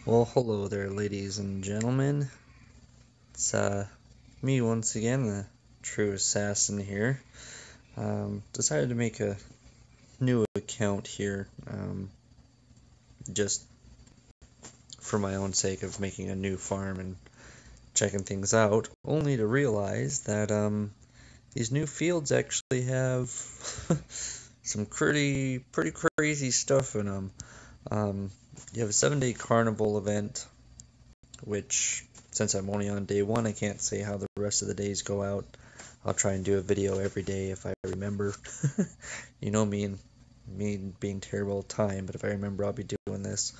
Well, hello there, ladies and gentlemen. It's me once again, the true assassin here. Decided to make a new account here, just for my own sake of making a new farm and checking things out, only to realize that these new fields actually have some pretty crazy stuff in them. You have a 7-day carnival event, which, since I'm only on day one, I can't say how the rest of the days go out. I'll try and do a video every day if I remember. You know me and me being terrible at time, but if I remember, I'll be doing this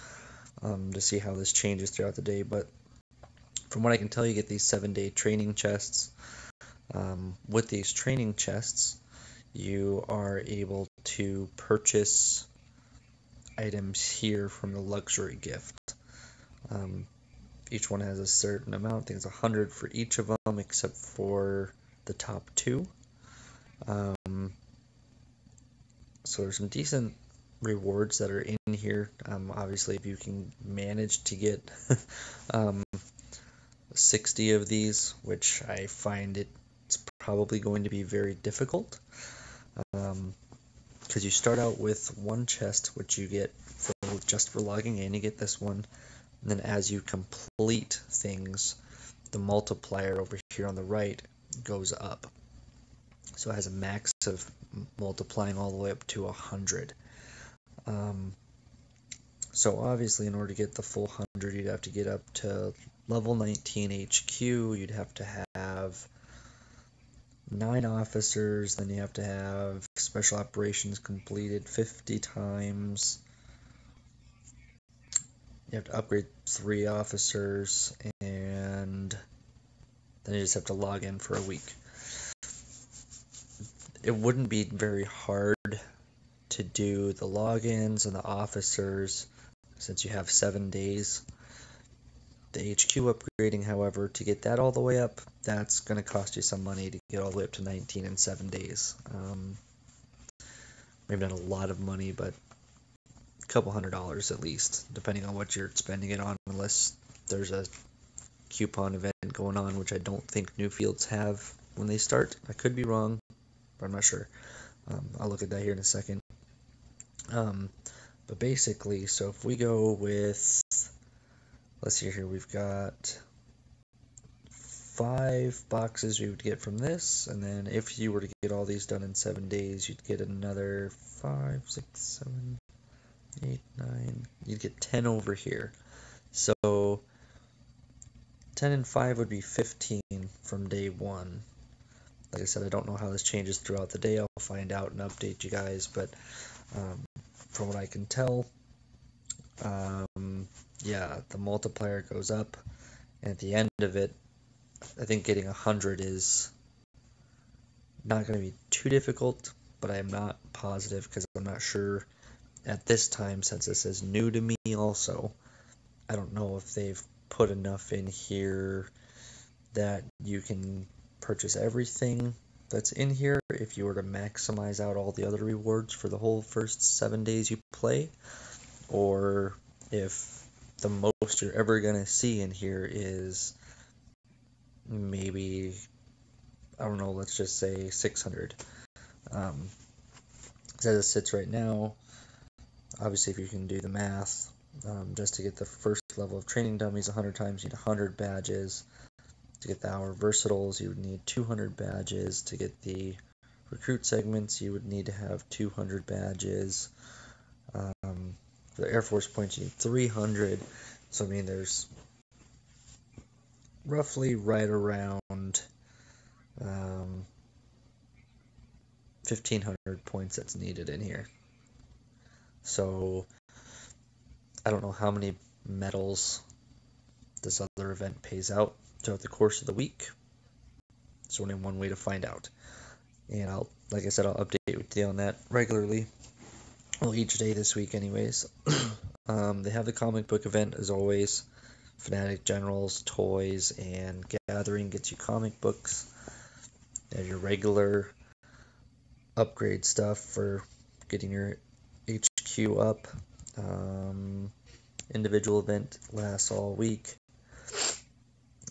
to see how this changes throughout the day. But from what I can tell, you get these 7-day training chests. With these training chests, you are able to purchase items here from the luxury gift. Each one has a certain amount. I think it's 100 for each of them, except for the top two. So there's some decent rewards that are in here. Obviously, if you can manage to get 60 of these, which I find it's probably going to be very difficult, because you start out with one chest, which you get just for logging in. You get this one, and then as you complete things, the multiplier over here on the right goes up. So it has a max of multiplying all the way up to 100. So obviously, in order to get the full 100, you'd have to get up to level 19 HQ. You'd have to have 9 officers. Then you have to have special operations completed 50 times. You have to upgrade 3 officers, and then you just have to log in for a week. It wouldn't be very hard to do the logins and the officers since you have 7 days. The HQ upgrading, however, to get that all the way up, that's going to cost you some money to get all the way up to 19 in 7 days. Maybe not a lot of money, but a couple $100 at least, depending on what you're spending it on, unless there's a coupon event going on, which I don't think new fields have when they start. I could be wrong, but I'm not sure. I'll look at that here in a second. But basically, so if we go with, let's see here, we've got 5 boxes we would get from this, and then if you were to get all these done in 7 days, you'd get another 5, 6, 7, 8, 9, you'd get 10 over here. So 10 and 5 would be 15 from day 1. Like I said, I don't know how this changes throughout the day. I'll find out and update you guys, but from what I can tell, yeah, the multiplier goes up, and at the end of it, I think getting 100 is not going to be too difficult, but I'm not positive because I'm not sure at this time, since this is new to me also. I don't know if they've put enough in here that you can purchase everything that's in here if you were to maximize out all the other rewards for the whole first 7 days you play, or if the most you're ever going to see in here is maybe, I don't know, let's just say 600. As it sits right now, obviously if you can do the math, just to get the first level of training dummies 100 times, you need 100 badges. To get the hour versatiles, you would need 200 badges. To get the recruit segments, you would need to have 200 badges. For the Air Force points, you need 300. So I mean, there's roughly right around 1,500 points that's needed in here. So I don't know how many medals this other event pays out throughout the course of the week. There's only one way to find out. And like I said, I'll update you on that regularly. Well, each day this week anyways. They have the comic book event as always. Fanatic Generals, toys, and gathering gets you comic books. You have your regular upgrade stuff for getting your HQ up. individual event lasts all week,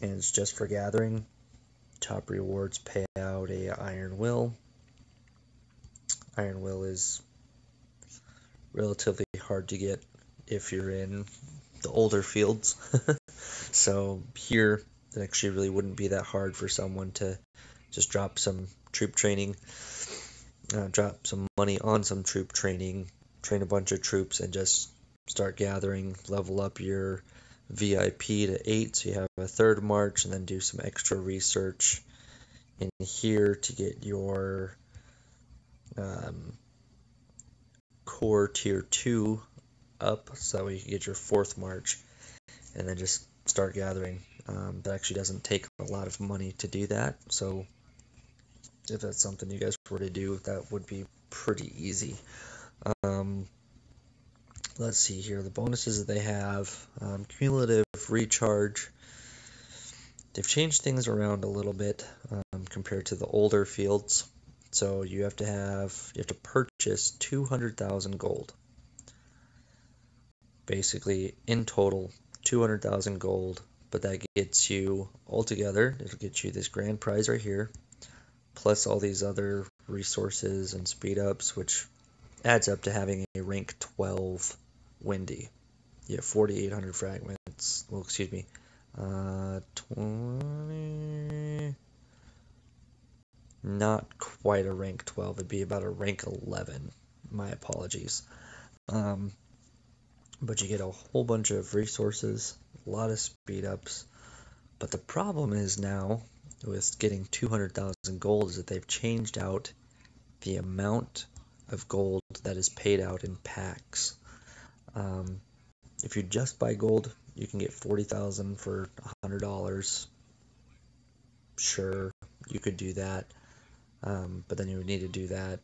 and it's just for gathering. Top rewards pay out a Iron Will. Iron Will is relatively hard to get if you're in the older fields. So here, it actually really wouldn't be that hard for someone to just drop some troop training, drop some money on some troop training, train a bunch of troops, and just start gathering, level up your VIP to 8 so you have a third march, and then do some extra research in here to get your core tier 2 up so you can get your fourth march, and then just start gathering. That actually doesn't take a lot of money to do that, so if that's something you guys were to do, that would be pretty easy. Let's see here, the bonuses that they have, cumulative recharge. They've changed things around a little bit compared to the older fields. So you have to purchase 200,000 gold. Basically, in total, 200,000 gold, but that gets you altogether, it'll get you this grand prize right here, plus all these other resources and speed ups, which adds up to having a rank 12 Windy. You have 4,800 fragments. Well, excuse me. 20. Not quite a rank 12. It'd be about a rank 11. My apologies. But you get a whole bunch of resources, a lot of speed ups. But the problem is now with getting 200,000 gold is that they've changed out the amount of gold that is paid out in packs. If you just buy gold, you can get 40,000 for $100. Sure, you could do that, but then you would need to do that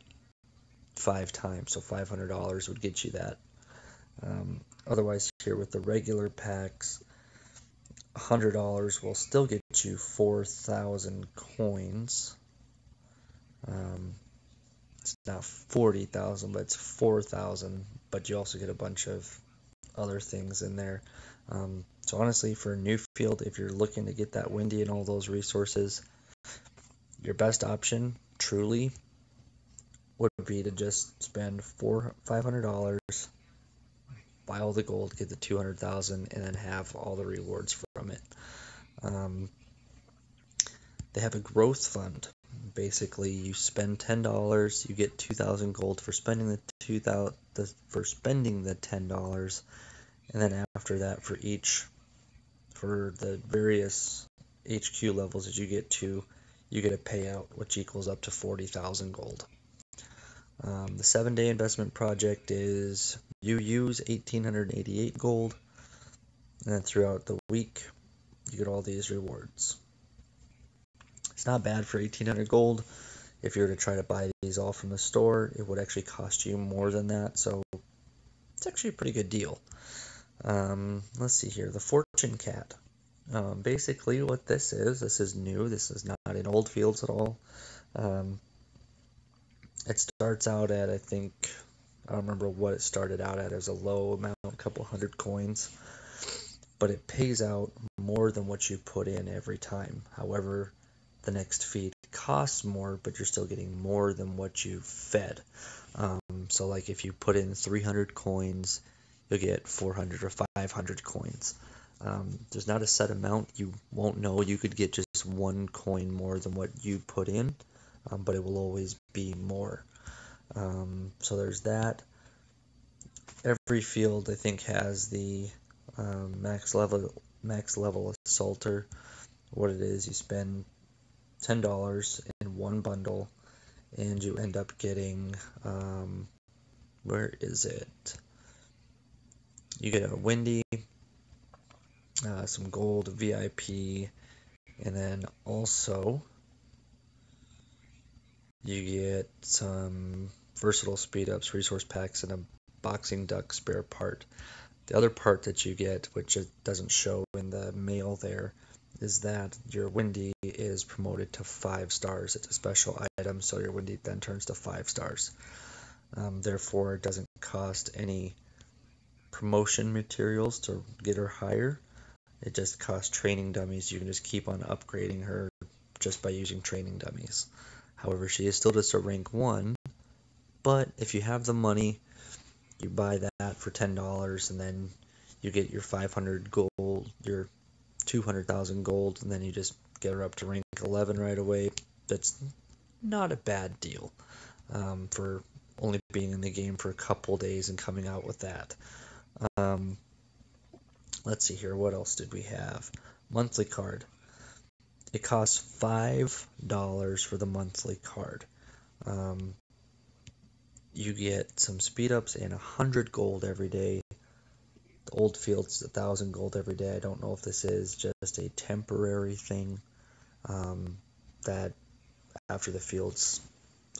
5 times, so $500 would get you that. Otherwise, here with the regular packs, $100 will still get you 4,000 coins. It's not 40,000, but it's 4,000. But you also get a bunch of other things in there. So honestly, for a new field, if you're looking to get that Windy and all those resources, your best option, truly, would be to just spend $500, buy all the gold, get the 200,000, and then have all the rewards from it. They have a growth fund. Basically, you spend $10, you get 2,000 gold for spending the $10, and then after that, for the various HQ levels that you get to, you get a payout which equals up to 40,000 gold. The 7-day investment project is you use 1,888 gold, and then throughout the week you get all these rewards. It's not bad for 1,800 gold. If you were to try to buy these all from the store, it would actually cost you more than that, so it's actually a pretty good deal. Let's see here, the Fortune Cat. Basically what this is new. This is not in old fields at all. It starts out at, I don't remember what it started out at. It was a low amount, a couple hundred coins, but it pays out more than what you put in every time. However, the next feed costs more, but you're still getting more than what you fed. So like if you put in 300 coins, you'll get 400 or 500 coins. There's not a set amount. You won't know. You could get just 1 coin more than what you put in, but it will always be more. So there's that. Every field, I think, has the max level assaulter. What it is, you spend $10 in 1 bundle, and you end up getting, where is it? You get a Windy, some gold, VIP, and then also you get some versatile speed ups, resource packs, and a boxing duck spare part. The other part that you get, which it doesn't show in the mail there, is that your Windy is promoted to 5 stars. It's a special item, so your Windy then turns to 5 stars. Therefore, it doesn't cost any promotion materials to get her higher. It just costs training dummies. You can just keep on upgrading her just by using training dummies. However, she is still just a rank 1, but if you have the money, you buy that for $10 and then you get your 500 gold, your 200,000 gold, and then you just get her up to rank 11 right away. That's not a bad deal for only being in the game for a couple days and coming out with that. Let's see here, what else did we have? Monthly card. It costs $5 for the monthly card. You get some speed ups and 100 gold every day. The old field's 1,000 gold every day. I don't know if this is just a temporary thing that after the field's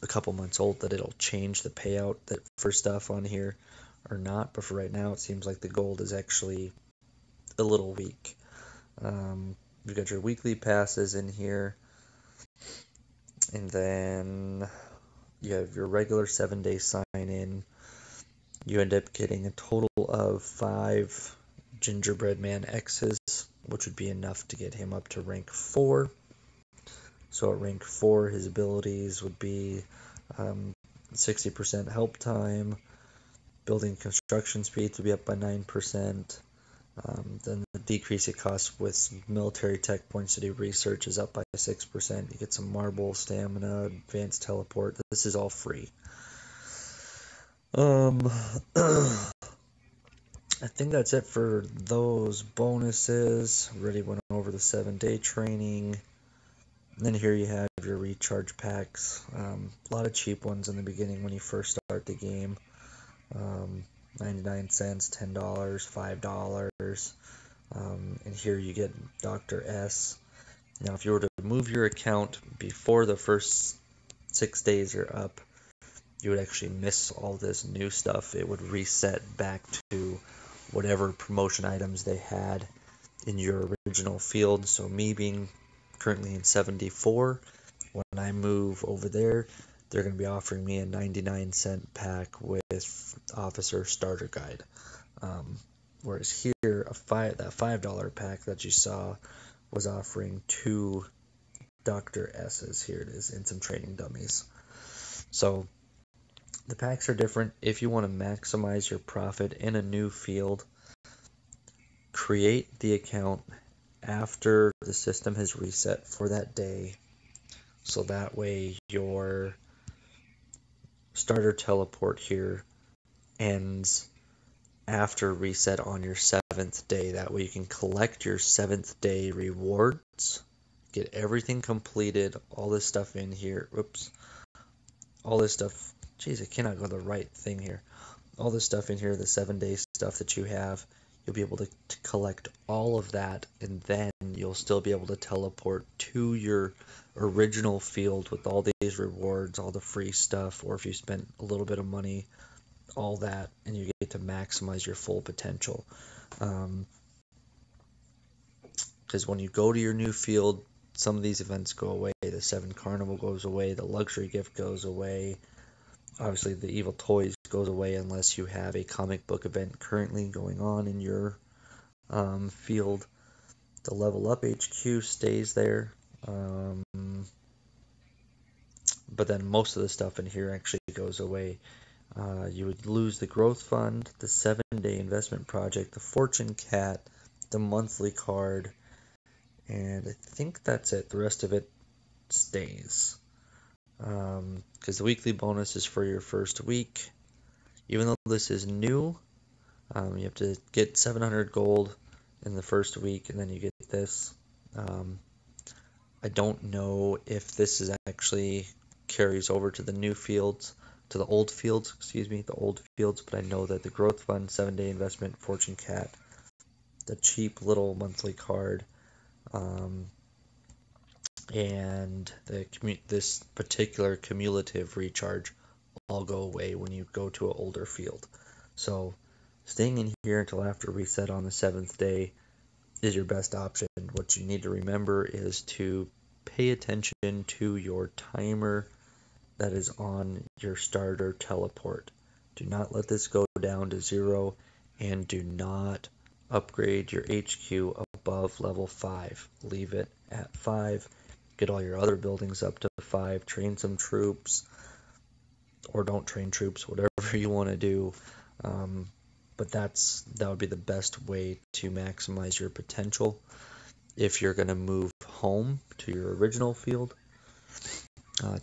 a couple months old that it'll change the payout that for stuff on here or not. But for right now, it seems like the gold is actually a little weak. You've got your weekly passes in here, and then you have your regular 7-day sign-in. You end up getting a total of 5 Gingerbread Man X's, which would be enough to get him up to rank 4. So at rank 4, his abilities would be 60% help time, building construction speed to be up by 9%. Then the decrease it costs with military tech points to do research is up by 6%. You get some marble, stamina, advanced teleport. This is all free. I think that's it for those bonuses. Already went over the 7-day training. And then here you have your recharge packs. A lot of cheap ones in the beginning when you first start the game. 99 cents, $10, $5. And here you get Dr. S. Now, if you were to move your account before the first 6 days are up, you would actually miss all this new stuff. It would reset back to whatever promotion items they had in your original field. So me being currently in 74, when I move over there, they're going to be offering me a 99-cent pack with Officer Starter Guide. Whereas here, that $5 pack that you saw was offering 2 Dr. S's. Here it is, and some training dummies. So the packs are different. If you want to maximize your profit in a new field, create the account after the system has reset for that day. So that way your starter teleport here ends after reset on your 7th day. That way you can collect your 7th day rewards, get everything completed, all this stuff in here. Oops. All this stuff. Jeez, I cannot go the right thing here. All this stuff in here, the 7-day stuff that you have, you'll be able to collect all of that, and then you'll still be able to teleport to your original field with all these rewards, all the free stuff, or if you spent a little bit of money, all that, and you get to maximize your full potential. Because when you go to your new field, some of these events go away. The 7 Carnival goes away, the Luxury Gift goes away. Obviously, the Evil Toys goes away unless you have a comic book event currently going on in your field. The Level Up HQ stays there. But then most of the stuff in here actually goes away. You would lose the Growth Fund, the 7-day investment project, the Fortune Cat, the monthly card, and I think that's it. The rest of it stays. Because the weekly bonus is for your first week. Even though this is new, you have to get 700 gold in the first week, and then you get this. I don't know if this is actually carries over to the new fields, to the old fields, but I know that the Growth Fund, 7-day investment, Fortune Cat, the cheap little monthly card, and this particular cumulative recharge all go away when you go to an older field. So staying in here until after reset on the 7th day is your best option. What you need to remember is to pay attention to your timer that is on your starter teleport. Do not let this go down to 0. And do not upgrade your HQ above level 5. Leave it at 5. Get all your other buildings up to 5. Train some troops, or don't train troops, whatever you want to do. But that would be the best way to maximize your potential if you're going to move home to your original field.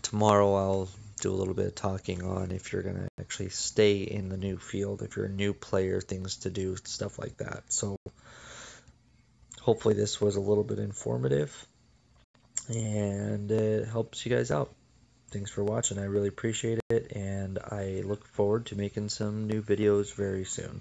Tomorrow I'll do a little bit of talking on if you're going to actually stay in the new field, if you're a new player, things to do, stuff like that. So hopefully this was a little bit informative and it helps you guys out. Thanks for watching. I really appreciate it, and I look forward to making some new videos very soon.